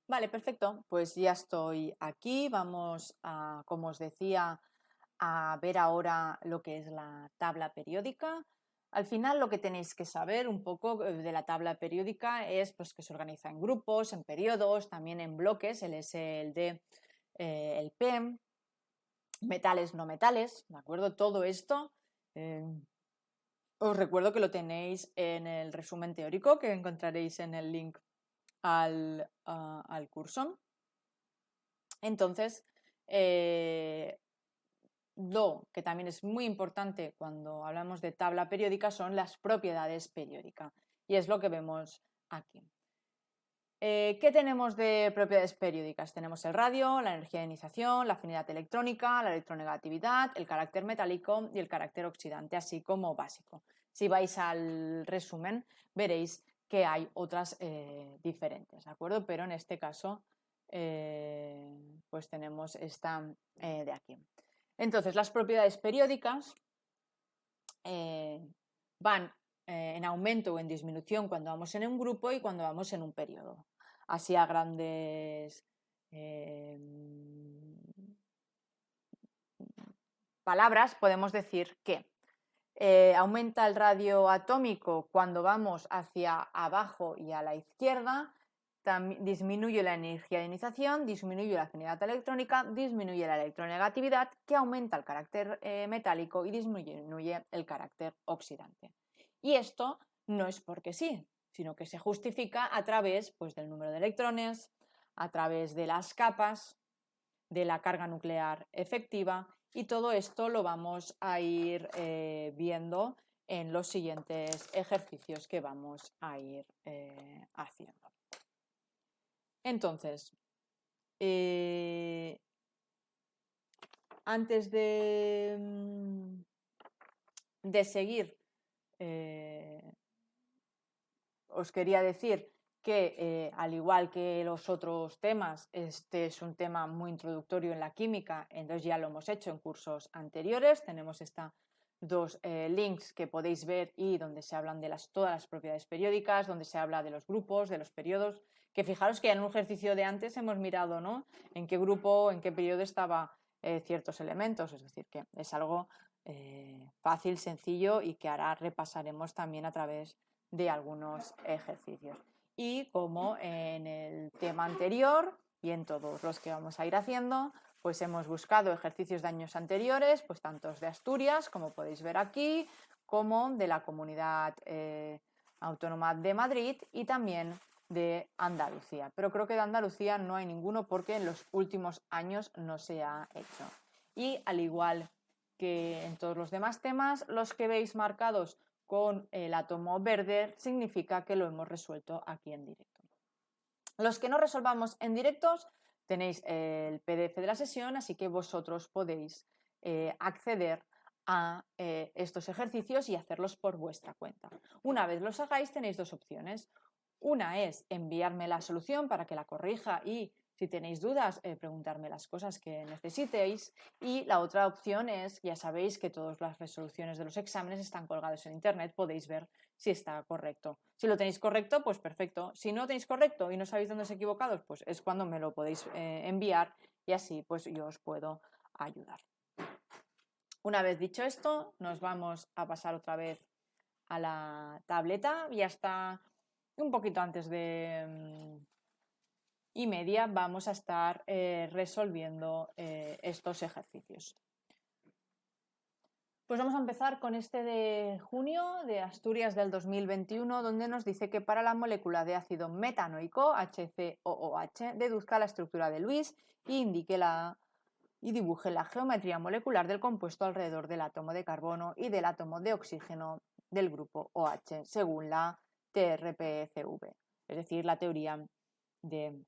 Vale, perfecto. Pues ya estoy aquí. Vamos a, como os decía, a ver ahora lo que es la tabla periódica. Al final lo que tenéis que saber un poco de la tabla periódica es pues, que se organiza en grupos, en periodos, también en bloques, el S, el D, el P, metales, no metales, ¿de acuerdo? Todo esto os recuerdo que lo tenéis en el resumen teórico que encontraréis en el link al curso. Entonces, lo que también es muy importante cuando hablamos de tabla periódica son las propiedades periódicas y es lo que vemos aquí. ¿Qué tenemos de propiedades periódicas? Tenemos el radio, la energía de ionización, la afinidad electrónica, la electronegatividad, el carácter metálico y el carácter oxidante, así como básico. Si vais al resumen veréis que hay otras diferentes, ¿de acuerdo? Pero en este caso pues tenemos esta de aquí. Entonces, las propiedades periódicas van en aumento o en disminución cuando vamos en un grupo y cuando vamos en un periodo. Así a grandes palabras podemos decir que aumenta el radio atómico cuando vamos hacia abajo y a la izquierda, disminuye la energía de ionización, disminuye la afinidad electrónica, disminuye la electronegatividad, que aumenta el carácter metálico y disminuye el carácter oxidante. Y esto no es porque sí, sino que se justifica a través pues, del número de electrones, a través de las capas, de la carga nuclear efectiva, y todo esto lo vamos a ir viendo en los siguientes ejercicios que vamos a ir haciendo. Entonces, antes de seguir, os quería decir que al igual que los otros temas, este es un tema muy introductorio en la química, entonces ya lo hemos hecho en cursos anteriores, tenemos estos dos links que podéis ver y donde se hablan de todas las propiedades periódicas, donde se habla de los grupos, de los periodos, que fijaros que en un ejercicio de antes hemos mirado, ¿no?, en qué grupo, en qué periodo estaban ciertos elementos, es decir, que es algo fácil, sencillo y que ahora repasaremos también a través de algunos ejercicios. Y como en el tema anterior y en todos los que vamos a ir haciendo, pues hemos buscado ejercicios de años anteriores, pues tantos de Asturias, como podéis ver aquí, como de la Comunidad Autónoma de Madrid y también de Andalucía. Pero creo que de Andalucía no hay ninguno porque en los últimos años no se ha hecho. Y al igual que en todos los demás temas, los que veis marcados con el átomo verde significa que lo hemos resuelto aquí en directo. Los que no resolvamos en directos tenéis el PDF de la sesión, así que vosotros podéis acceder a estos ejercicios y hacerlos por vuestra cuenta. Una vez los hagáis tenéis dos opciones. Una es enviarme la solución para que la corrija y si tenéis dudas, preguntarme las cosas que necesitéis. Y la otra opción es, ya sabéis que todas las resoluciones de los exámenes están colgadas en internet, podéis ver si está correcto. Si lo tenéis correcto, pues perfecto. Si no lo tenéis correcto y no sabéis dónde os equivocados, pues es cuando me lo podéis enviar y así pues yo os puedo ayudar. Una vez dicho esto, nos vamos a pasar otra vez a la tableta y hasta un poquito antes de y media vamos a estar resolviendo estos ejercicios. Pues vamos a empezar con este de junio de Asturias del 2021, donde nos dice que para la molécula de ácido metanoico, HCOOH, deduzca la estructura de Lewis y dibuje la geometría molecular del compuesto alrededor del átomo de carbono y del átomo de oxígeno del grupo OH, según la TRPCV, es decir, la teoría de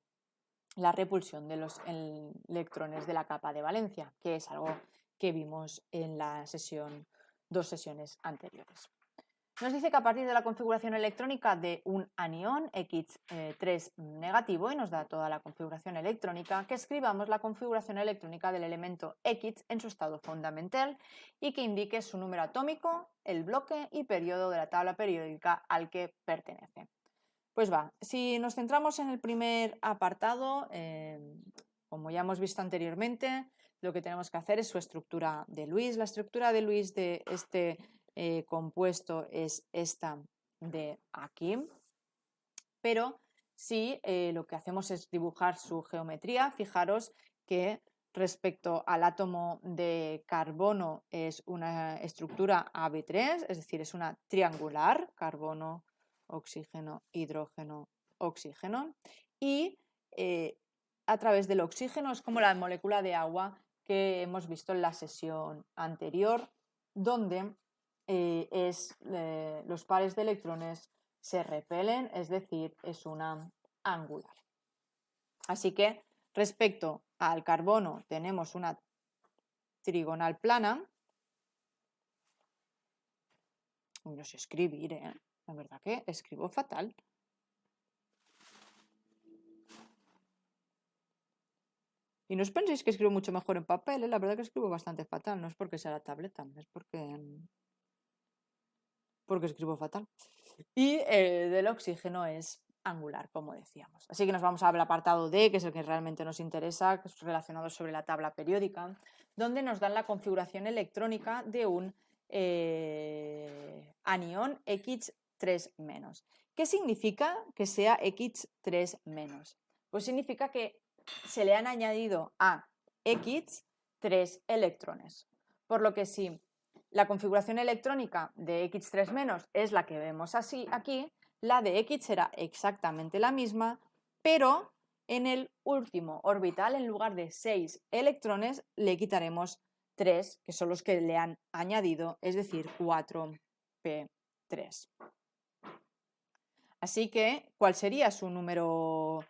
la repulsión de los electrones de la capa de valencia, que es algo que vimos en la dos sesiones anteriores. Nos dice que a partir de la configuración electrónica de un anión X3 negativo, y nos da toda la configuración electrónica, que escribamos la configuración electrónica del elemento X en su estado fundamental y que indique su número atómico, el bloque y periodo de la tabla periódica al que pertenece. Pues va, si nos centramos en el primer apartado, como ya hemos visto anteriormente, lo que tenemos que hacer es su estructura de Lewis. La estructura de Lewis de este compuesto es esta de aquí, pero si lo que hacemos es dibujar su geometría, fijaros que respecto al átomo de carbono es una estructura AB3, es decir, es una triangular, carbono, oxígeno, hidrógeno, oxígeno, y a través del oxígeno es como la molécula de agua que hemos visto en la sesión anterior, donde los pares de electrones se repelen, es decir, es una angular. Así que respecto al carbono tenemos una trigonal plana. No sé escribir, la verdad que escribo fatal. Y no os penséis que escribo mucho mejor en papel, la verdad que escribo bastante fatal, no es porque sea la tableta, es porque escribo fatal. Y del oxígeno es angular, como decíamos. Así que nos vamos al apartado D, que es el que realmente nos interesa, que es relacionado sobre la tabla periódica, donde nos dan la configuración electrónica de un anión X3-. ¿Qué significa que sea X3-? Pues significa que se le han añadido a X 3 electrones. Por lo que si la configuración electrónica de X3- es la que vemos así aquí, la de X será exactamente la misma, pero en el último orbital, en lugar de 6 electrones, le quitaremos 3, que son los que le han añadido, es decir, 4p3. Así que, ¿cuál sería su número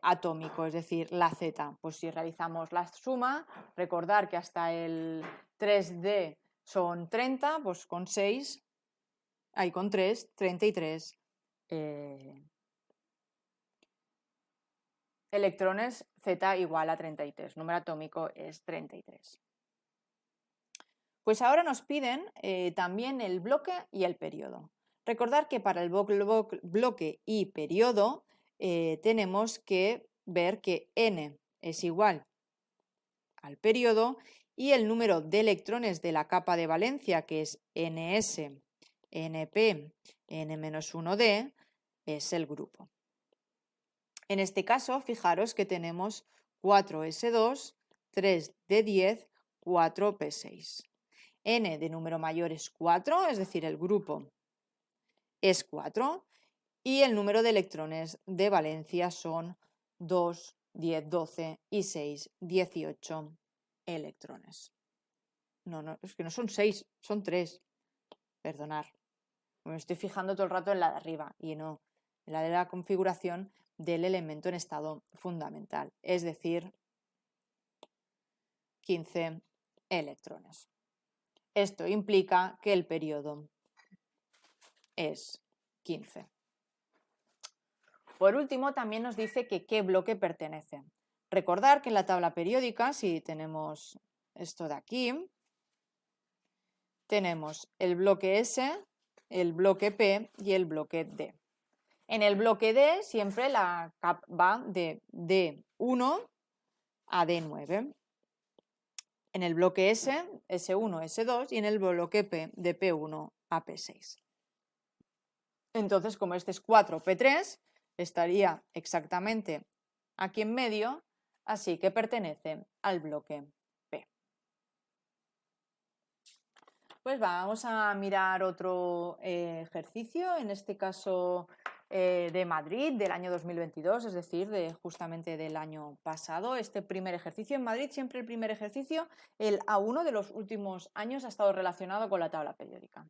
atómico, es decir, la Z? Pues si realizamos la suma, recordar que hasta el 3D son 30, pues con 6, con 3, 33 electrones, Z igual a 33, número atómico es 33. Pues ahora nos piden también el bloque y el periodo. Recordar que para el bloque y periodo tenemos que ver que n es igual al periodo y el número de electrones de la capa de valencia, que es ns, np, n-1d, es el grupo. En este caso, fijaros que tenemos 4s2, 3d10, 4p6. N de número mayor es 4, es decir, el grupo es 4, y el número de electrones de valencia son 2, 10, 12 y 6, 18 electrones. No, es que no son 6, son 3. Perdonad. Me estoy fijando todo el rato en la de arriba y no en la de la configuración del elemento en estado fundamental, es decir, 15 electrones. Esto implica que el periodo es 15. Por último, también nos dice que qué bloque pertenece. Recordar que en la tabla periódica, si tenemos esto de aquí, tenemos el bloque S, el bloque P y el bloque D. En el bloque D siempre la cap va de D1 a D9. En el bloque S, S1, S2 y en el bloque P de P1 a P6. Entonces, como este es 4P3, estaría exactamente aquí en medio, así que pertenece al bloque P. Pues vamos a mirar otro ejercicio, en este caso de Madrid, del año 2022, es decir, justamente del año pasado. Este primer ejercicio en Madrid, siempre el primer ejercicio, el A1 de los últimos años ha estado relacionado con la tabla periódica.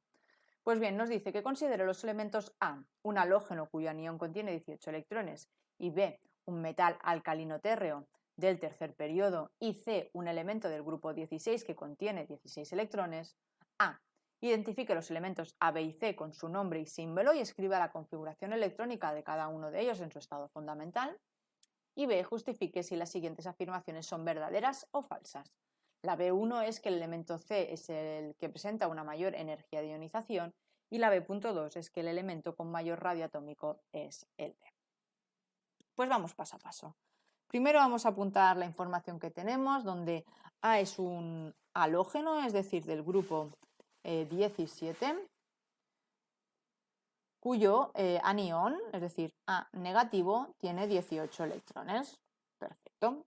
Pues bien, nos dice que considere los elementos A, un halógeno cuyo anión contiene 18 electrones, y B, un metal alcalino térreo del tercer periodo, y C, un elemento del grupo 16 que contiene 16 electrones. A, identifique los elementos A, B y C con su nombre y símbolo y escriba la configuración electrónica de cada uno de ellos en su estado fundamental. Y B, justifique si las siguientes afirmaciones son verdaderas o falsas. La B1 es que el elemento C es el que presenta una mayor energía de ionización Y la B.2 es que el elemento con mayor radio atómico es el B. Pues vamos paso a paso. Primero vamos a apuntar la información que tenemos, donde A es un halógeno, es decir, del grupo 17, cuyo anión, es decir, A negativo, tiene 18 electrones. Perfecto.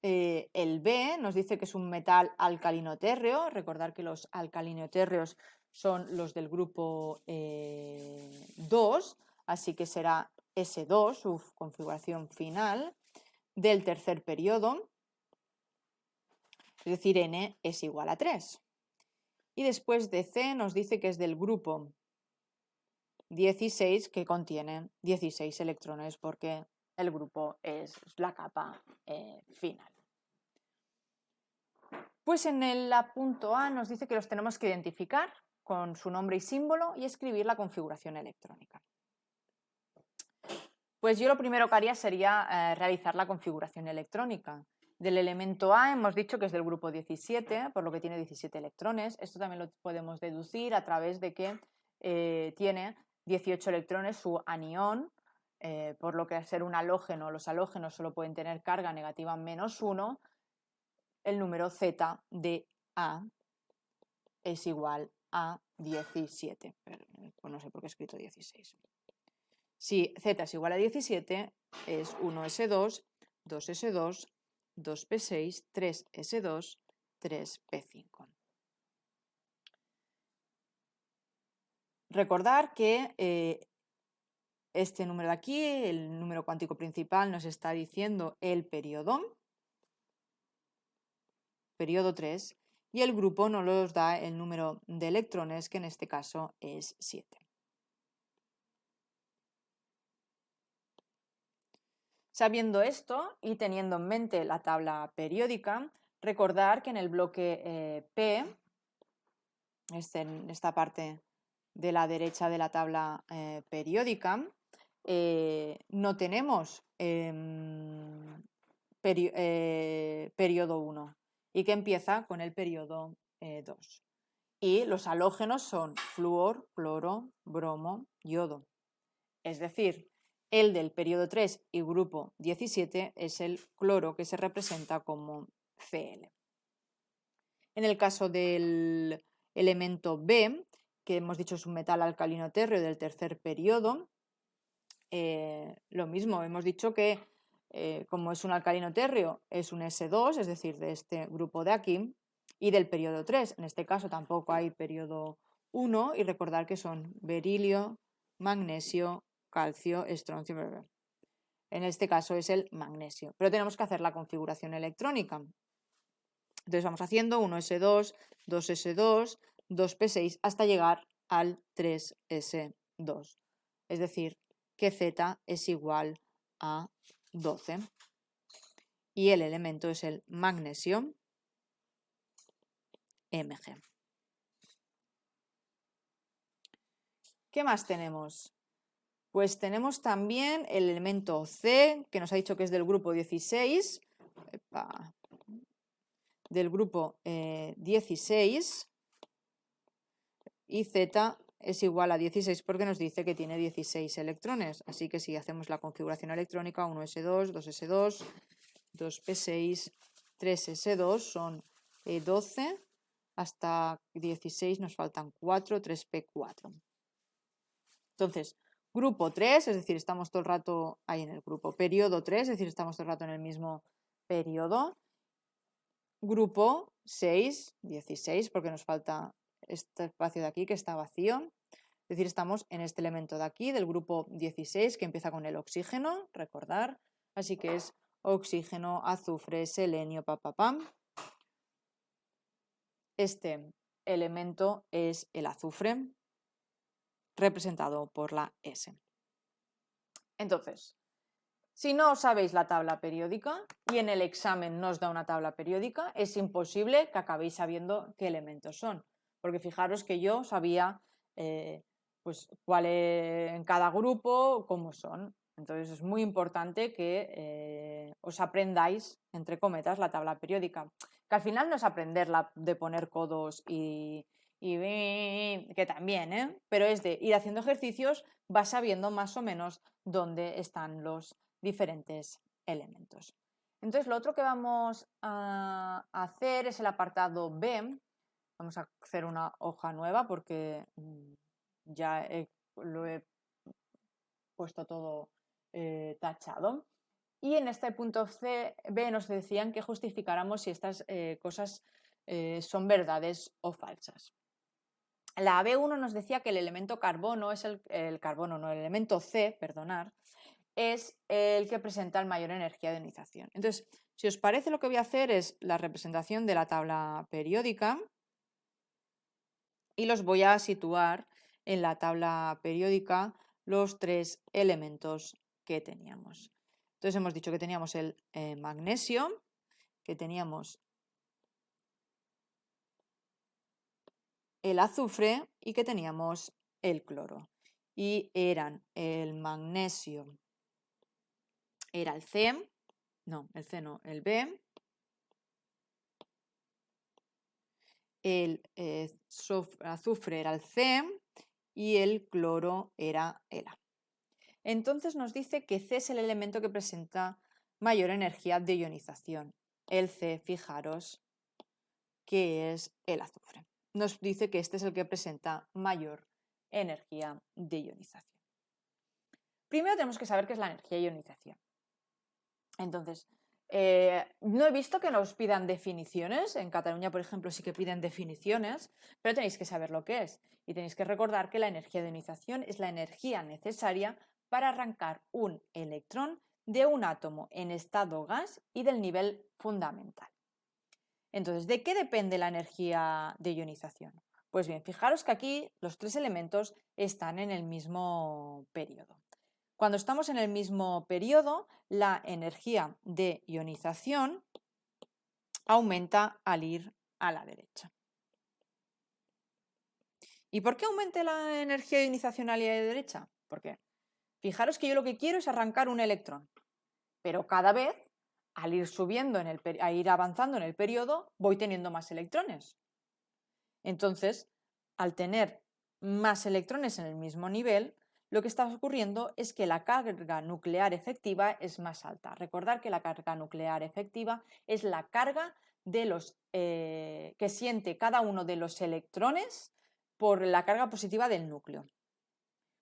El B nos dice que es un metal alcalinotérreo. Recordar que los alcalinotérreos son los del grupo 2, así que será S2, su configuración final, del tercer periodo, es decir, N es igual a 3. Y después de C nos dice que es del grupo 16, que contiene 16 electrones, porque el grupo es la capa final. Pues en el punto A nos dice que los tenemos que identificar con su nombre y símbolo y escribir la configuración electrónica. Pues yo lo primero que haría sería realizar la configuración electrónica. Del elemento A hemos dicho que es del grupo 17, por lo que tiene 17 electrones. Esto también lo podemos deducir a través de que tiene 18 electrones su anión, por lo que al ser un halógeno, los halógenos solo pueden tener carga negativa -1, el número Z de A es igual a 17. Pues no sé por qué he escrito 16. Si Z es igual a 17, es 1s2, 2s2, 2p6, 3s2, 3p5. Recordar que este número de aquí, el número cuántico principal, nos está diciendo el periodo 3, y el grupo nos da el número de electrones, que en este caso es 7. Sabiendo esto y teniendo en mente la tabla periódica, recordar que en el bloque P, en esta parte de la derecha de la tabla periódica, no tenemos periodo 1 y que empieza con el periodo 2. Y los halógenos son flúor, cloro, bromo, yodo. Es decir, el del periodo 3 y grupo 17 es el cloro, que se representa como Cl. En el caso del elemento B, que hemos dicho es un metal alcalinotérreo del tercer periodo, lo mismo, hemos dicho que como es un alcalinotérreo es un S2, es decir, de este grupo de aquí, y del periodo 3, en este caso tampoco hay periodo 1, y recordar que son berilio, magnesio, calcio, estroncio, bla. En este caso es el magnesio, pero tenemos que hacer la configuración electrónica. Entonces vamos haciendo 1s2, 2s2, 2p6 hasta llegar al 3s2. Es decir, que Z es igual a 12. Y el elemento es el magnesio Mg. ¿Qué más tenemos? Pues tenemos también el elemento C, que nos ha dicho que es del grupo 16. Del grupo 16, y Z es igual a 16 porque nos dice que tiene 16 electrones. Así que si hacemos la configuración electrónica, 1s2, 2s2, 2p6, 3s2 son 12, hasta 16 nos faltan 4, 3p4. Entonces, grupo 3, es decir, estamos todo el rato ahí en el grupo. Periodo 3, es decir, estamos todo el rato en el mismo periodo. Grupo 6, 16, porque nos falta este espacio de aquí que está vacío. Es decir, estamos en este elemento de aquí, del grupo 16, que empieza con el oxígeno, recordar. Así que es oxígeno, azufre, selenio, papapam. Este elemento es el azufre, representado por la S. Entonces, si no sabéis la tabla periódica y en el examen nos da una tabla periódica, es imposible que acabéis sabiendo qué elementos son. Porque fijaros que yo sabía pues cuál en cada grupo, cómo son. Entonces es muy importante que os aprendáis, entre cometas, la tabla periódica. Que al final no es aprenderla de poner codos y y que también, pero es de ir haciendo ejercicios, vas sabiendo más o menos dónde están los diferentes elementos. Entonces, lo otro que vamos a hacer es el apartado B. Vamos a hacer una hoja nueva porque ya lo he puesto todo tachado. Y en este punto B nos decían que justificáramos si estas cosas son verdades o falsas. La B1 nos decía que el elemento carbono es el elemento C, perdonar, es el que presenta el mayor energía de ionización. Entonces, si os parece, lo que voy a hacer es la representación de la tabla periódica y los voy a situar en la tabla periódica los tres elementos que teníamos. Entonces hemos dicho que teníamos el magnesio, que teníamos el azufre y que teníamos el cloro. Y eran el magnesio, era el C, no, el C no, el B, el azufre era el C y el cloro era el A. Entonces nos dice que C es el elemento que presenta mayor energía de ionización. El C, fijaros, que es el azufre. Nos dice que este es el que presenta mayor energía de ionización. Primero tenemos que saber qué es la energía de ionización. Entonces, no he visto que nos pidan definiciones. En Cataluña, por ejemplo, sí que piden definiciones, pero tenéis que saber lo que es. Y tenéis que recordar que la energía de ionización es la energía necesaria para arrancar un electrón de un átomo en estado gas y del nivel fundamental. Entonces, ¿de qué depende la energía de ionización? Pues bien, fijaros que aquí los tres elementos están en el mismo periodo. Cuando estamos en el mismo periodo, la energía de ionización aumenta al ir a la derecha. ¿Y por qué aumenta la energía de ionización al ir a la derecha? Porque fijaros que yo lo que quiero es arrancar un electrón, pero cada vez, al ir subiendo, a ir avanzando en el periodo, voy teniendo más electrones. Entonces, al tener más electrones en el mismo nivel, lo que está ocurriendo es que la carga nuclear efectiva es más alta. Recordar que la carga nuclear efectiva es la carga de los, que siente cada uno de los electrones por la carga positiva del núcleo.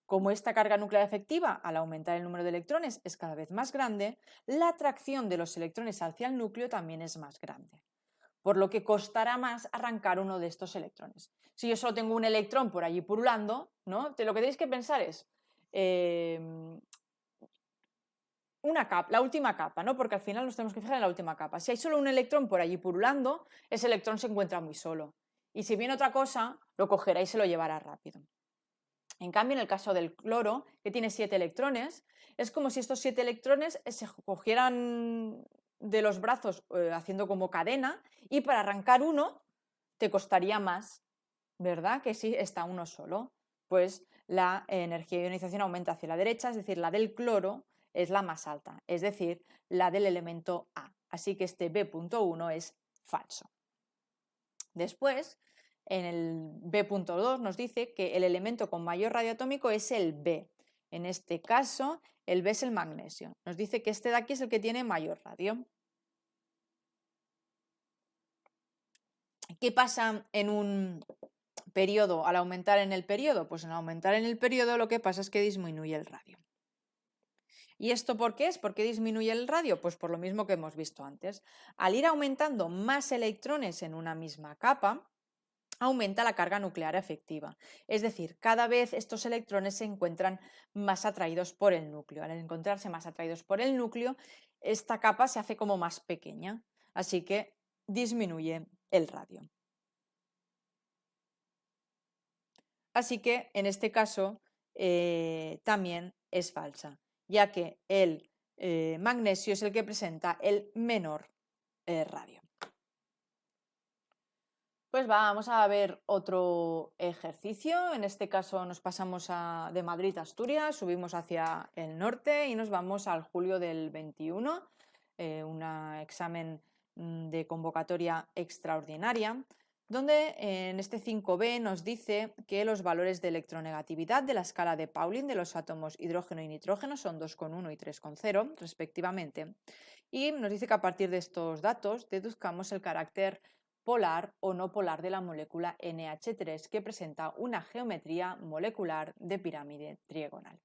Como esta carga nuclear efectiva, al aumentar el número de electrones, es cada vez más grande, la atracción de los electrones hacia el núcleo también es más grande, por lo que costará más arrancar uno de estos electrones. Si yo solo tengo un electrón por allí pululando, ¿no? Lo que tenéis que pensar es la última capa, ¿no? Porque al final nos tenemos que fijar en la última capa. Si hay solo un electrón por allí pululando, ese electrón se encuentra muy solo. Y si viene otra cosa, lo cogerá y se lo llevará rápido. En cambio, en el caso del cloro, que tiene 7 electrones, es como si estos 7 electrones se cogieran de los brazos haciendo como cadena, y para arrancar uno te costaría más, ¿verdad? Que si está uno solo. Pues la energía de ionización aumenta hacia la derecha, es decir, la del cloro es la más alta, es decir, la del elemento A. Así que este B.1 es falso. Después, en el B.2 nos dice que el elemento con mayor radio atómico es el B. En este caso, el B es el magnesio. Nos dice que este de aquí es el que tiene mayor radio. ¿Qué pasa en un periodo al aumentar en el periodo? Pues al aumentar en el periodo lo que pasa es que disminuye el radio. ¿Y esto por qué es? ¿Por qué disminuye el radio? Pues por lo mismo que hemos visto antes. Al ir aumentando más electrones en una misma capa, aumenta la carga nuclear efectiva. Es decir, cada vez estos electrones se encuentran más atraídos por el núcleo. Al encontrarse más atraídos por el núcleo, esta capa se hace como más pequeña, así que disminuye el radio. Así que en este caso también es falsa, ya que el magnesio es el que presenta el menor radio. Pues vamos a ver otro ejercicio. En este caso nos pasamos de Madrid a Asturias, subimos hacia el norte y nos vamos al julio del 21, un examen de convocatoria extraordinaria, donde en este 5b nos dice que los valores de electronegatividad de la escala de Pauling de los átomos hidrógeno y nitrógeno son 2,1 y 3,0 respectivamente, y nos dice que a partir de estos datos deduzcamos el carácter polar o no polar de la molécula NH3, que presenta una geometría molecular de pirámide trigonal.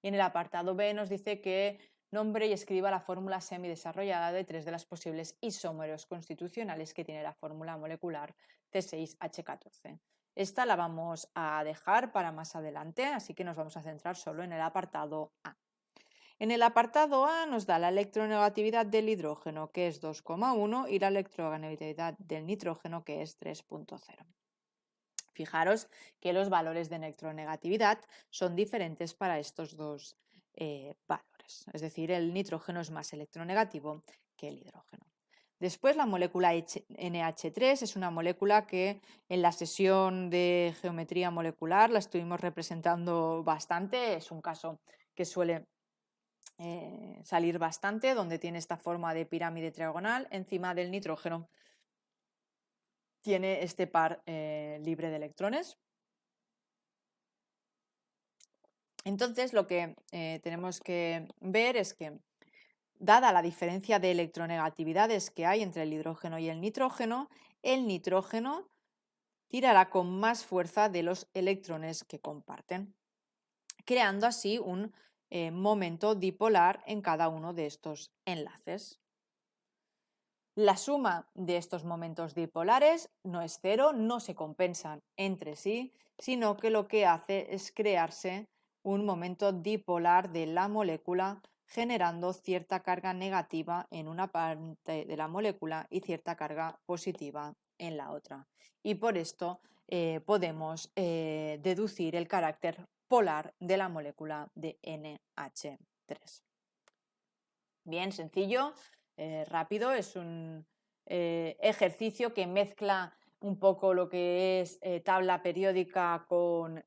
Y en el apartado B nos dice que nombre y escriba la fórmula semidesarrollada de 3 de las posibles isómeros constitucionales que tiene la fórmula molecular C6H14. Esta la vamos a dejar para más adelante, así que nos vamos a centrar solo en el apartado A. En el apartado A nos da la electronegatividad del hidrógeno, que es 2,1, y la electronegatividad del nitrógeno, que es 3,0. Fijaros que los valores de electronegatividad son diferentes para estos dos valores, es decir, el nitrógeno es más electronegativo que el hidrógeno. Después, la molécula NH3 es una molécula que en la sesión de geometría molecular la estuvimos representando bastante, es un caso que suele salir bastante, donde tiene esta forma de pirámide trigonal encima del nitrógeno. Tiene este par libre de electrones. Entonces, lo que tenemos que ver es que, dada la diferencia de electronegatividades que hay entre el hidrógeno y el nitrógeno tirará con más fuerza de los electrones que comparten, creando así un momento dipolar en cada uno de estos enlaces. La suma de estos momentos dipolares no es cero, no se compensan entre sí, sino que lo que hace es crearse un momento dipolar de la molécula, generando cierta carga negativa en una parte de la molécula y cierta carga positiva en la otra. Y por esto podemos deducir el carácter polar de la molécula de NH3. Bien sencillo. Rápido, es un ejercicio que mezcla un poco lo que es tabla periódica con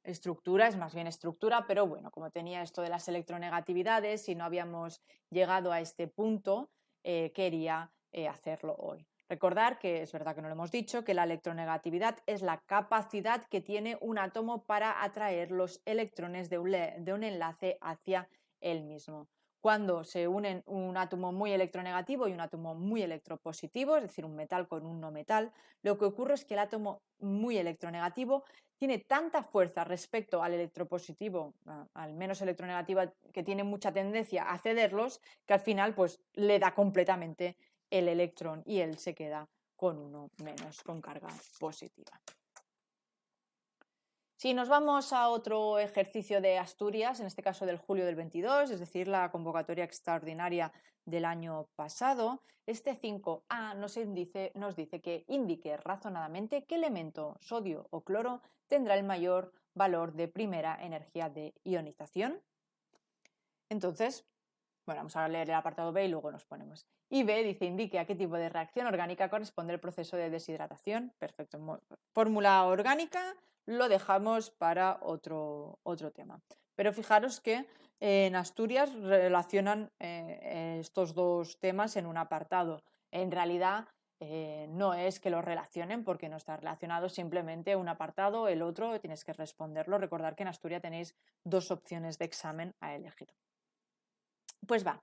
estructura, es más bien estructura, pero bueno, como tenía esto de las electronegatividades y no habíamos llegado a este punto, quería hacerlo hoy. Recordar que es verdad que no lo hemos dicho, que la electronegatividad es la capacidad que tiene un átomo para atraer los electrones de un enlace hacia él mismo. Cuando se unen un átomo muy electronegativo y un átomo muy electropositivo, es decir, un metal con un no metal, lo que ocurre es que el átomo muy electronegativo tiene tanta fuerza respecto al electropositivo, al menos electronegativo, que tiene mucha tendencia a cederlos, que al final pues le da completamente el electrón y él se queda con uno menos, con carga positiva. Si nos vamos a otro ejercicio de Asturias, en este caso del julio del 22, es decir, la convocatoria extraordinaria del año pasado, este 5A nos dice que indique razonadamente qué elemento, sodio o cloro, tendrá el mayor valor de primera energía de ionización. Entonces, bueno, vamos a leer el apartado B y luego nos ponemos. Y B dice, indique a qué tipo de reacción orgánica corresponde el proceso de deshidratación. Perfecto. Fórmula orgánica lo dejamos para otro tema. Pero fijaros que en Asturias relacionan estos dos temas en un apartado. En realidad no es que los relacionen porque no está relacionado, simplemente un apartado, el otro tienes que responderlo. Recordad que en Asturias tenéis dos opciones de examen a elegir. Pues va.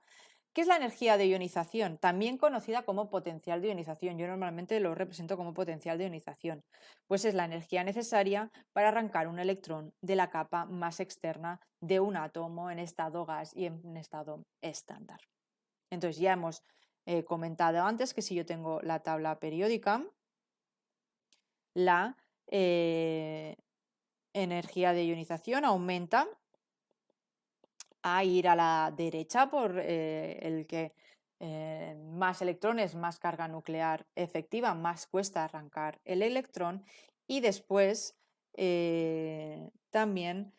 ¿Qué es la energía de ionización? También conocida como potencial de ionización. Yo normalmente lo represento como potencial de ionización. Pues es la energía necesaria para arrancar un electrón de la capa más externa de un átomo en estado gas y en estado estándar. Entonces ya hemos comentado antes que si yo tengo la tabla periódica, la energía de ionización aumenta a ir a la derecha por el que más electrones, más carga nuclear efectiva, más cuesta arrancar el electrón, y después también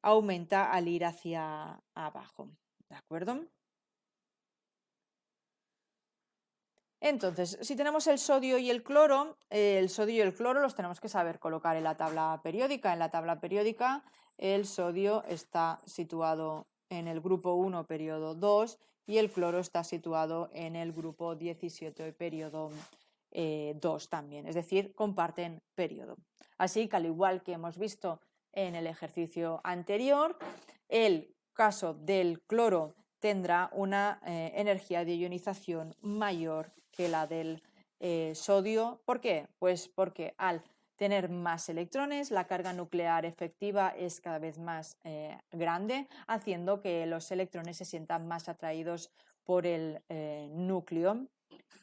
aumenta al ir hacia abajo, ¿de acuerdo? Entonces, si tenemos el sodio y el cloro los tenemos que saber colocar en la tabla periódica. En la tabla periódica el sodio está situado en el grupo 1, periodo 2, y el cloro está situado en el grupo 17, periodo 2 también, es decir, comparten periodo. Así que al igual que hemos visto en el ejercicio anterior, el caso del cloro tendrá una energía de ionización mayor que la del sodio. ¿Por qué? Pues porque al tener más electrones, la carga nuclear efectiva es cada vez más grande, haciendo que los electrones se sientan más atraídos por el núcleo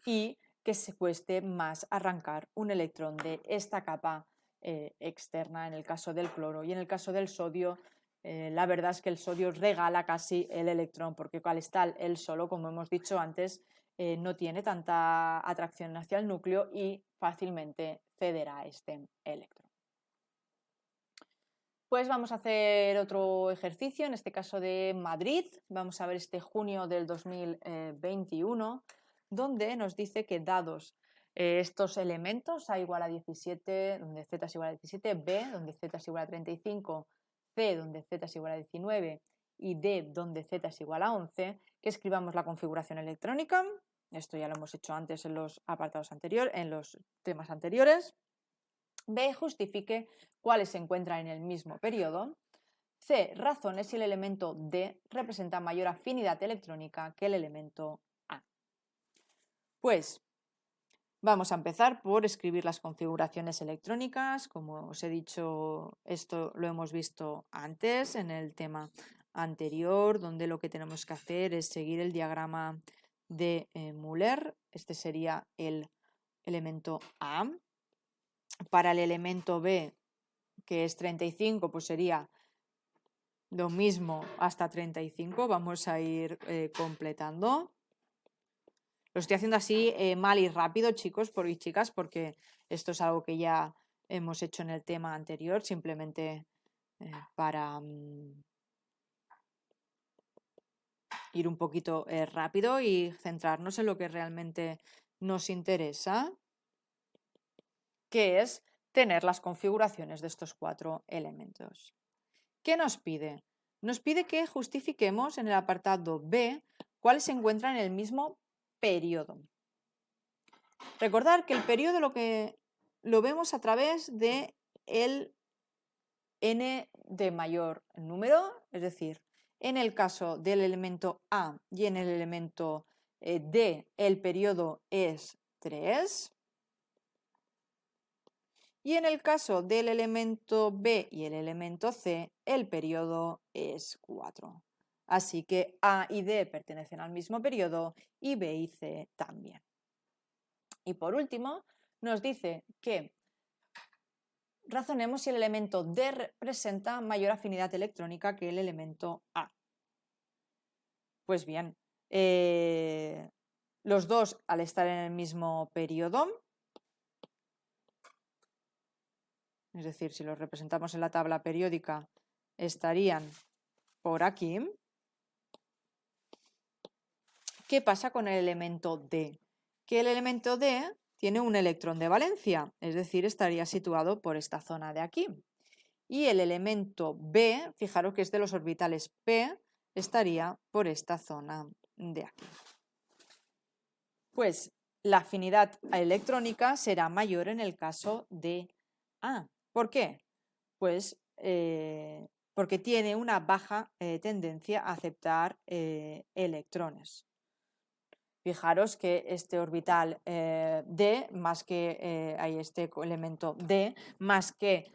y que se cueste más arrancar un electrón de esta capa externa en el caso del cloro. Y en el caso del sodio, la verdad es que el sodio regala casi el electrón, porque al estar él solo, como hemos dicho antes, no tiene tanta atracción hacia el núcleo y fácilmente cederá este electrón. Pues vamos a hacer otro ejercicio, en este caso de Madrid. Vamos a ver este junio del 2021, donde nos dice que dados estos elementos, A igual a 17, donde Z es igual a 17, B, donde Z es igual a 35, C, donde Z es igual a 19 y D, donde Z es igual a 11, que escribamos la configuración electrónica. Esto ya lo hemos hecho antes en los apartados anteriores, en los temas anteriores. B, justifique cuáles se encuentran en el mismo periodo. C, razone si el elemento D representa mayor afinidad electrónica que el elemento A. Pues vamos a empezar por escribir las configuraciones electrónicas. Como os he dicho, esto lo hemos visto antes en el tema anterior, donde lo que tenemos que hacer es seguir el diagrama de Müller. Este sería el elemento A. Para el elemento B, que es 35, pues sería lo mismo hasta 35. Vamos a ir completando. Lo estoy haciendo así mal y rápido, chicos y chicas, porque esto es algo que ya hemos hecho en el tema anterior, simplemente para ir un poquito rápido y centrarnos en lo que realmente nos interesa, que es tener las configuraciones de estos 4 elementos. ¿Qué nos pide? Nos pide que justifiquemos en el apartado B cuáles se encuentran en el mismo periodo. Recordar que el periodo lo vemos a través de el n de mayor número, es decir, en el caso del elemento A y en el elemento D el periodo es 3. Y en el caso del elemento B y el elemento C, el periodo es 4. Así que A y D pertenecen al mismo periodo y B y C también. Y por último, nos dice que razonemos si el elemento D presenta mayor afinidad electrónica que el elemento A. Pues bien, los dos al estar en el mismo periodo, es decir, si los representamos en la tabla periódica, estarían por aquí. ¿Qué pasa con el elemento D? Que el elemento D tiene un electrón de valencia, es decir, estaría situado por esta zona de aquí. Y el elemento B, fijaros que es de los orbitales P, estaría por esta zona de aquí. Pues la afinidad electrónica será mayor en el caso de A. ¿Por qué? Pues porque tiene una baja tendencia a aceptar electrones. Fijaros que este orbital D, más que este elemento D, más que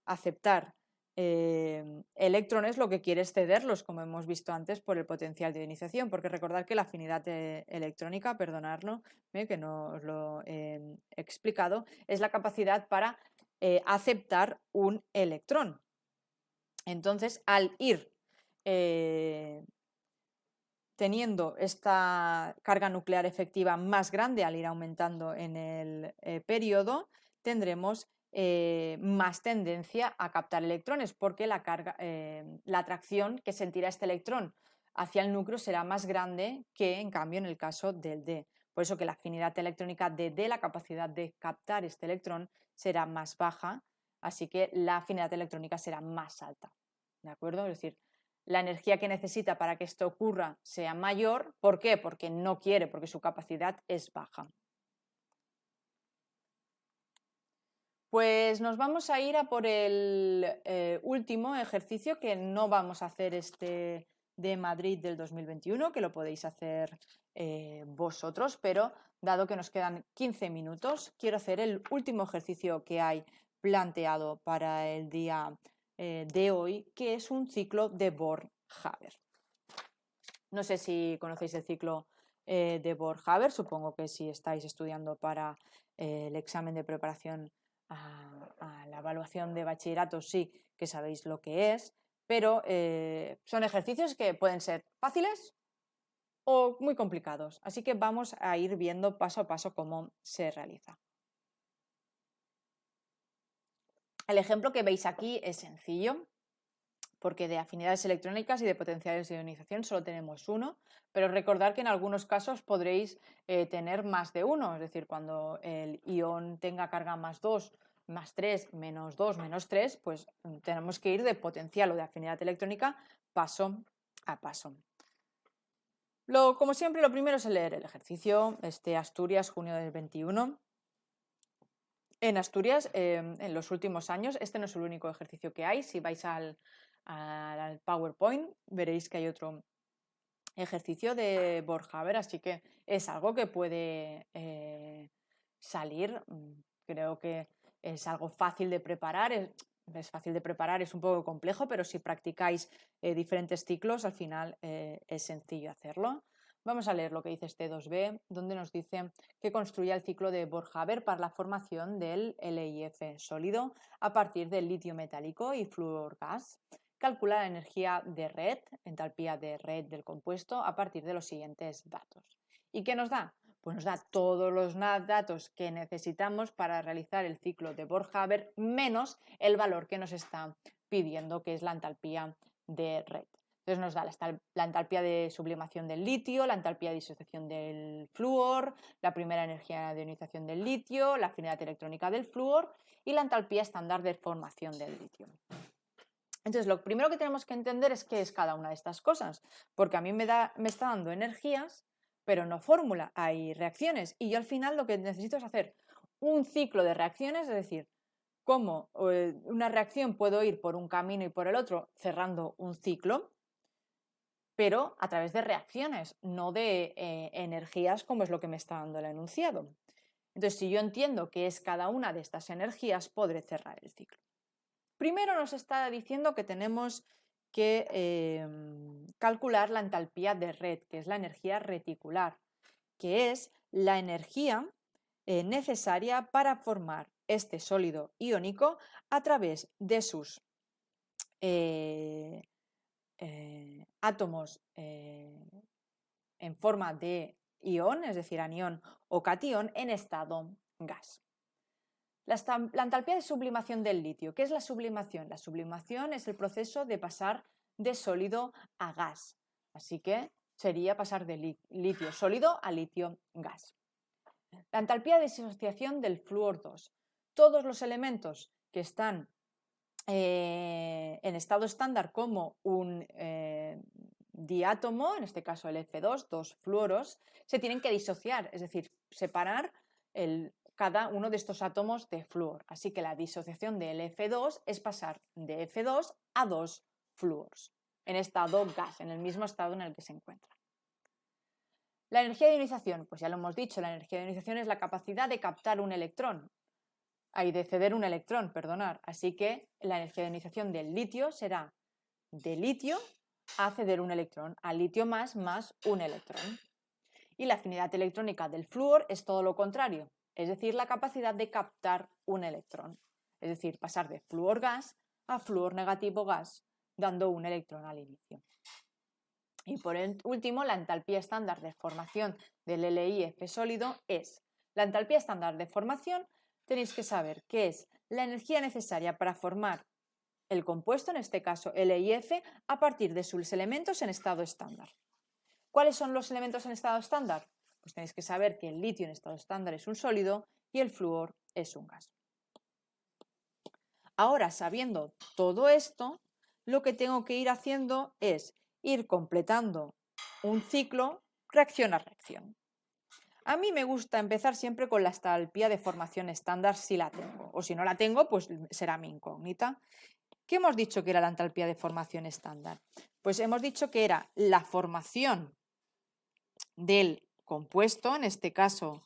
aceptar electrones, lo que quiere es cederlos, como hemos visto antes, por el potencial de ionización, porque recordad que la afinidad electrónica, perdonadlo, que no os lo he explicado, es la capacidad para aceptar un electrón. Entonces, al ir teniendo esta carga nuclear efectiva más grande al ir aumentando en el periodo, tendremos más tendencia a captar electrones, porque la atracción que sentirá este electrón hacia el núcleo será más grande que en cambio en el caso del D. Por eso que la afinidad electrónica de D, la capacidad de captar este electrón, será más baja, así que la afinidad electrónica será más alta. ¿De acuerdo? Es decir, la energía que necesita para que esto ocurra sea mayor. ¿Por qué? Porque no quiere, porque su capacidad es baja. Pues nos vamos a ir a por el último ejercicio, que no vamos a hacer este de Madrid del 2021, que lo podéis hacer vosotros, pero dado que nos quedan 15 minutos, quiero hacer el último ejercicio que hay planteado para el día de hoy, que es un ciclo de Bohr-Haber. No sé si conocéis el ciclo de Bohr-Haber, supongo que si estáis estudiando para el examen de preparación a la evaluación de bachillerato sí que sabéis lo que es, pero son ejercicios que pueden ser fáciles o muy complicados, así que vamos a ir viendo paso a paso cómo se realiza. El ejemplo que veis aquí es sencillo, porque de afinidades electrónicas y de potenciales de ionización solo tenemos uno, pero recordar que en algunos casos podréis tener más de uno, es decir, cuando el ion tenga carga más 2, más 3, menos 2, menos 3, pues tenemos que ir de potencial o de afinidad electrónica paso a paso. Como siempre, lo primero es leer el ejercicio, Asturias, junio del 21. En Asturias, en los últimos años, este no es el único ejercicio que hay. Si vais al PowerPoint, veréis que hay otro ejercicio de Bohr-Haber, así que es algo que puede salir. Creo que es algo fácil de preparar. Es fácil de preparar, es un poco complejo, pero si practicáis diferentes ciclos, al final es sencillo hacerlo. Vamos a leer lo que dice este 2b, donde nos dice que construye el ciclo de Bohr-Haber para la formación del LiF sólido a partir del litio metálico y flúor gas. Calcula la energía de red, entalpía de red del compuesto, a partir de los siguientes datos. ¿Y qué nos da? Pues nos da todos los datos que necesitamos para realizar el ciclo de Bohr-Haber menos el valor que nos está pidiendo, que es la entalpía de red. Entonces nos da la entalpía de sublimación del litio, la entalpía de disociación del flúor, la primera energía de ionización del litio, la afinidad electrónica del flúor y la entalpía estándar de formación del litio. Entonces, lo primero que tenemos que entender es qué es cada una de estas cosas, porque a mí me está dando energías, pero no fórmula, hay reacciones. Y yo al final lo que necesito es hacer un ciclo de reacciones, es decir, cómo una reacción puedo ir por un camino y por el otro cerrando un ciclo, pero a través de reacciones, no de energías como es lo que me está dando el enunciado. Entonces, si yo entiendo qué es cada una de estas energías, podré cerrar el ciclo. Primero nos está diciendo que tenemos que calcular la entalpía de red, que es la energía reticular, que es la energía necesaria para formar este sólido iónico a través de sus átomos en forma de ión, es decir, anión o catión en estado gas. La entalpía de sublimación del litio. ¿Qué es la sublimación? La sublimación es el proceso de pasar de sólido a gas. Así que sería pasar de litio sólido a litio gas. La entalpía de disociación del flúor 2. Todos los elementos que están en estado estándar como un diátomo, en este caso el F2, dos fluoros, se tienen que disociar, es decir, separar cada uno de estos átomos de flúor. Así que la disociación del F2 es pasar de F2 a dos flúoros en estado gas, en el mismo estado en el que se encuentra. La energía de ionización, pues ya lo hemos dicho, la energía de ionización es la capacidad de captar un electrón, de ceder un electrón, perdonar. Así que la energía de ionización del litio será de litio a ceder un electrón, a litio más un electrón. Y la afinidad electrónica del flúor es todo lo contrario, es decir, la capacidad de captar un electrón, es decir, pasar de flúor gas a flúor negativo gas, dando un electrón al inicio. Y por último, la entalpía estándar de formación del LiF sólido es la entalpía estándar de formación. Tenéis que saber qué es la energía necesaria para formar el compuesto, en este caso LiF, a partir de sus elementos en estado estándar. ¿Cuáles son los elementos en estado estándar? Pues tenéis que saber que el litio en estado estándar es un sólido y el flúor es un gas. Ahora, sabiendo todo esto, lo que tengo que ir haciendo es ir completando un ciclo reacción a reacción. A mí me gusta empezar siempre con la entalpía de formación estándar si la tengo, o si no la tengo, pues será mi incógnita. ¿Qué hemos dicho que era la entalpía de formación estándar? Pues hemos dicho que era la formación del compuesto, en este caso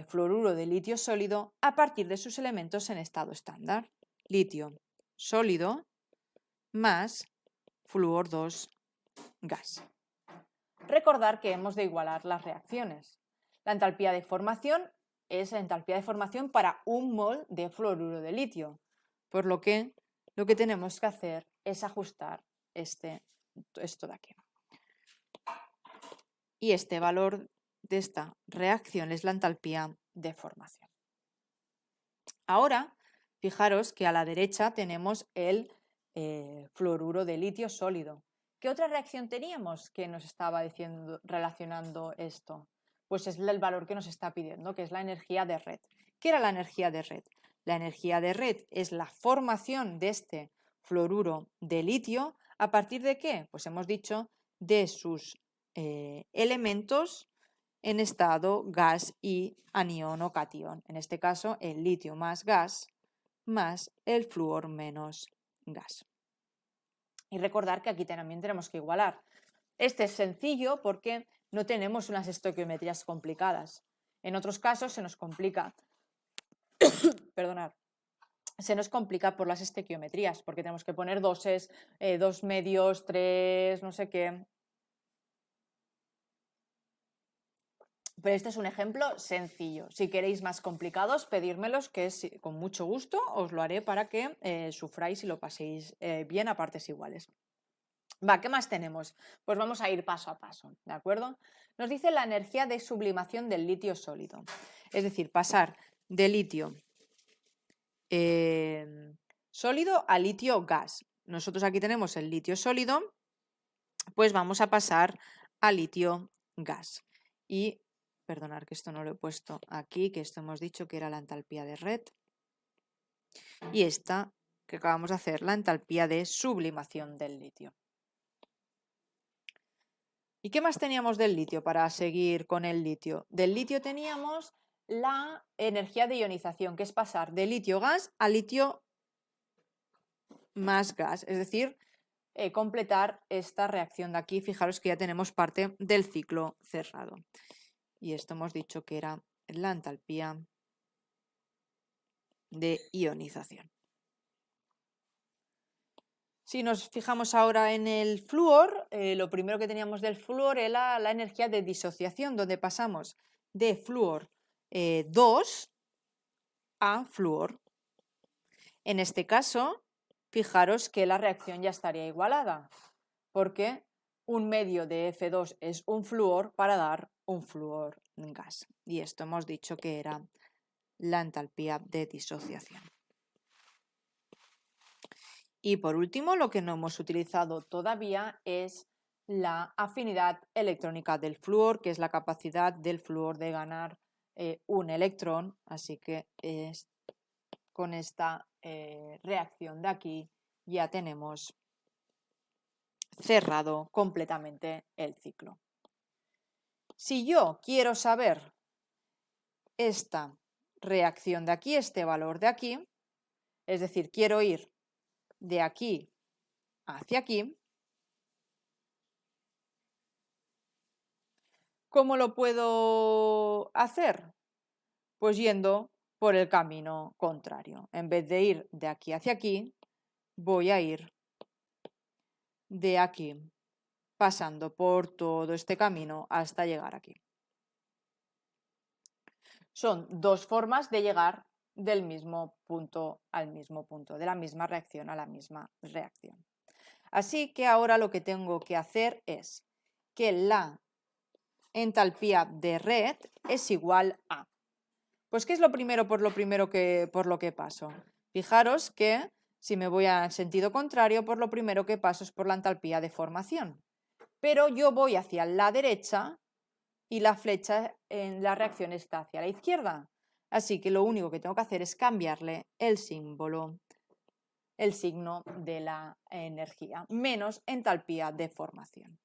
fluoruro de litio sólido, a partir de sus elementos en estado estándar. Litio sólido más flúor 2 gas. Recordar que hemos de igualar las reacciones. La entalpía de formación es la entalpía de formación para un mol de fluoruro de litio, por lo que tenemos que hacer es ajustar esto de aquí. Y este valor de esta reacción es la entalpía de formación. Ahora, fijaros que a la derecha tenemos el fluoruro de litio sólido. ¿Qué otra reacción teníamos que nos estaba relacionando esto? Pues es el valor que nos está pidiendo, que es la energía de red. ¿Qué era la energía de red? La energía de red es la formación de este fluoruro de litio. ¿A partir de qué? Pues hemos dicho de sus elementos en estado gas y anión o catión. En este caso, el litio más gas más el flúor menos gas. Y recordar que aquí también tenemos que igualar. Este es sencillo porque no tenemos unas estoquiometrías complicadas. En otros casos se nos complica, perdonad, se nos complica por las estequiometrías, porque tenemos que poner doses, 2 medios, 3, no sé qué. Pero este es un ejemplo sencillo. Si queréis más complicados, pedírmelos, que con mucho gusto os lo haré para que sufráis y lo paséis bien a partes iguales. Va, ¿qué más tenemos? Pues vamos a ir paso a paso, ¿de acuerdo? Nos dice la energía de sublimación del litio sólido. Es decir, pasar de litio sólido a litio gas. Nosotros aquí tenemos el litio sólido, pues vamos a pasar a litio gas. Y perdonar que esto no lo he puesto aquí, que esto hemos dicho que era la entalpía de red. Y esta que acabamos de hacer, la entalpía de sublimación del litio. ¿Y qué más teníamos del litio para seguir con el litio? Del litio teníamos la energía de ionización, que es pasar de litio gas a litio más gas, es decir, completar esta reacción de aquí. Fijaros que ya tenemos parte del ciclo cerrado. Y esto hemos dicho que era la entalpía de ionización. Si nos fijamos ahora en el flúor, lo primero que teníamos del flúor era la energía de disociación, donde pasamos de flúor 2 a flúor. En este caso, fijaros que la reacción ya estaría igualada, porque un medio de F2 es un flúor para dar un flúor gas. Y esto hemos dicho que era la entalpía de disociación. Y por último, lo que no hemos utilizado todavía es la afinidad electrónica del flúor, que es la capacidad del flúor de ganar un electrón. Así que con esta reacción de aquí ya tenemos cerrado completamente el ciclo. Si yo quiero saber esta reacción de aquí, este valor de aquí, es decir, quiero ir de aquí hacia aquí, ¿cómo lo puedo hacer? Pues yendo por el camino contrario. En vez de ir de aquí hacia aquí, voy a ir de aquí, pasando por todo este camino hasta llegar aquí. Son dos formas de llegar del mismo punto al mismo punto, de la misma reacción a la misma reacción. Así que ahora lo que tengo que hacer es que la entalpía de red es igual a. Pues, ¿qué es lo primero por lo que paso? Fijaros que si me voy al sentido contrario, por lo primero que paso es por la entalpía de formación. Pero yo voy hacia la derecha y la flecha en la reacción está hacia la izquierda. Así que lo único que tengo que hacer es cambiarle el símbolo el signo de la energía, menos entalpía de formación.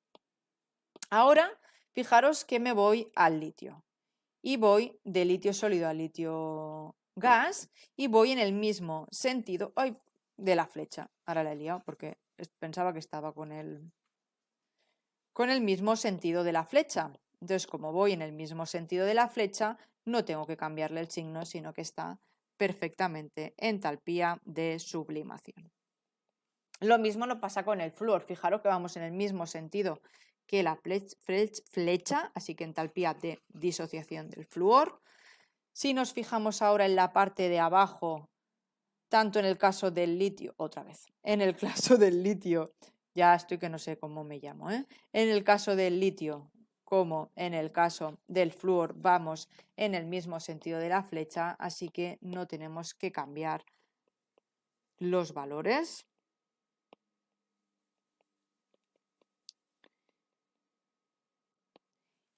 Ahora, fijaros que me voy al litio y voy de litio sólido a litio gas y voy en el mismo sentido de la flecha. Ahora la he liado porque pensaba que estaba con el mismo sentido de la flecha. Entonces, como voy en el mismo sentido de la flecha, no tengo que cambiarle el signo, sino que está perfectamente entalpía de sublimación. Lo mismo nos pasa con el flúor. Fijaros que vamos en el mismo sentido que la flecha, así que entalpía de disociación del flúor. Si nos fijamos ahora en la parte de abajo, tanto en el caso del litio, otra vez, en el caso del litio, ya estoy que no sé cómo me llamo, en el caso del litio como en el caso del flúor vamos en el mismo sentido de la flecha, así que no tenemos que cambiar los valores.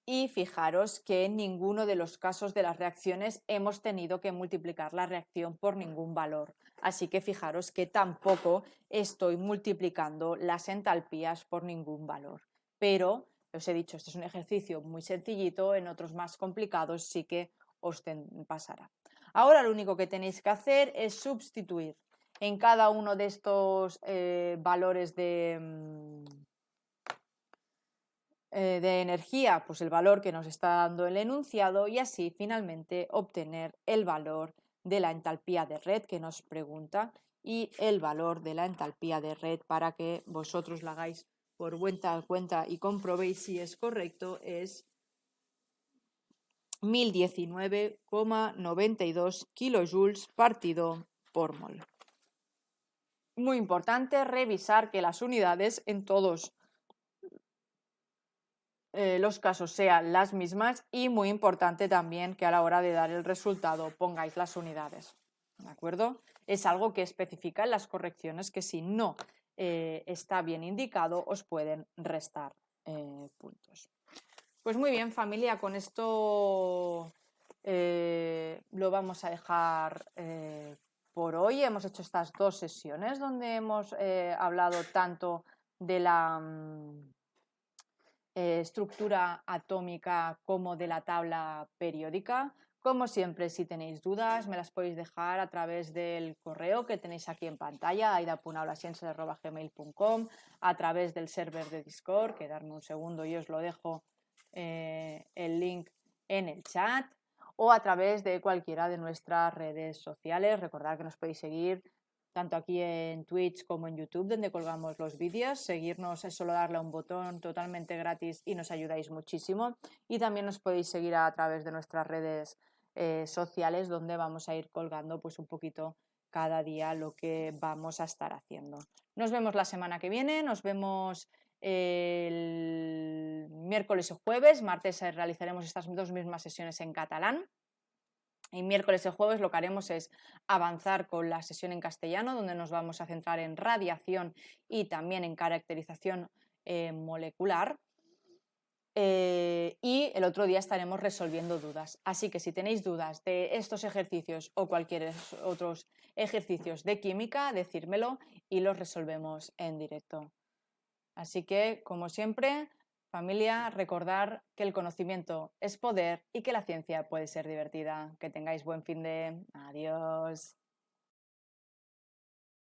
Y fijaros que en ninguno de los casos de las reacciones hemos tenido que multiplicar la reacción por ningún valor. Así que fijaros que tampoco estoy multiplicando las entalpías por ningún valor. Pero, os he dicho, este es un ejercicio muy sencillito, en otros más complicados sí que os pasará. Ahora lo único que tenéis que hacer es sustituir en cada uno de estos valores de energía, pues el valor que nos está dando el enunciado y así finalmente obtener el valor de la entalpía de red que nos pregunta y el valor de la entalpía de red para que vosotros lo hagáis por cuenta y comprobéis si es correcto, es 1019,92 kilojoules partido por mol. Muy importante revisar que las unidades en todos los casos sean las mismas y muy importante también que a la hora de dar el resultado pongáis las unidades, ¿de acuerdo? Es algo que especifica en las correcciones que si no está bien indicado os pueden restar puntos. Pues muy bien, familia, con esto lo vamos a dejar por hoy. Hemos hecho estas dos sesiones donde hemos hablado tanto de la estructura atómica como de la tabla periódica. Como siempre, si tenéis dudas, me las podéis dejar a través del correo que tenéis aquí en pantalla, aida.aulaciences@gmail.com, a través del server de Discord, que darme un segundo y os lo dejo el link en el chat, o a través de cualquiera de nuestras redes sociales. Recordad que nos podéis seguir tanto aquí en Twitch como en YouTube, donde colgamos los vídeos. Seguirnos es solo darle a un botón totalmente gratis y nos ayudáis muchísimo. Y también nos podéis seguir a través de nuestras redes sociales, donde vamos a ir colgando pues un poquito cada día lo que vamos a estar haciendo. Nos vemos la semana que viene, nos vemos el miércoles o jueves. Martes realizaremos estas dos mismas sesiones en catalán. Y miércoles y jueves lo que haremos es avanzar con la sesión en castellano, donde nos vamos a centrar en radiación y también en caracterización molecular. Y el otro día estaremos resolviendo dudas. Así que si tenéis dudas de estos ejercicios o cualquier otros ejercicios de química, decírmelo y los resolvemos en directo. Así que, como siempre, familia, recordar que el conocimiento es poder y que la ciencia puede ser divertida. Que tengáis buen fin de... Adiós.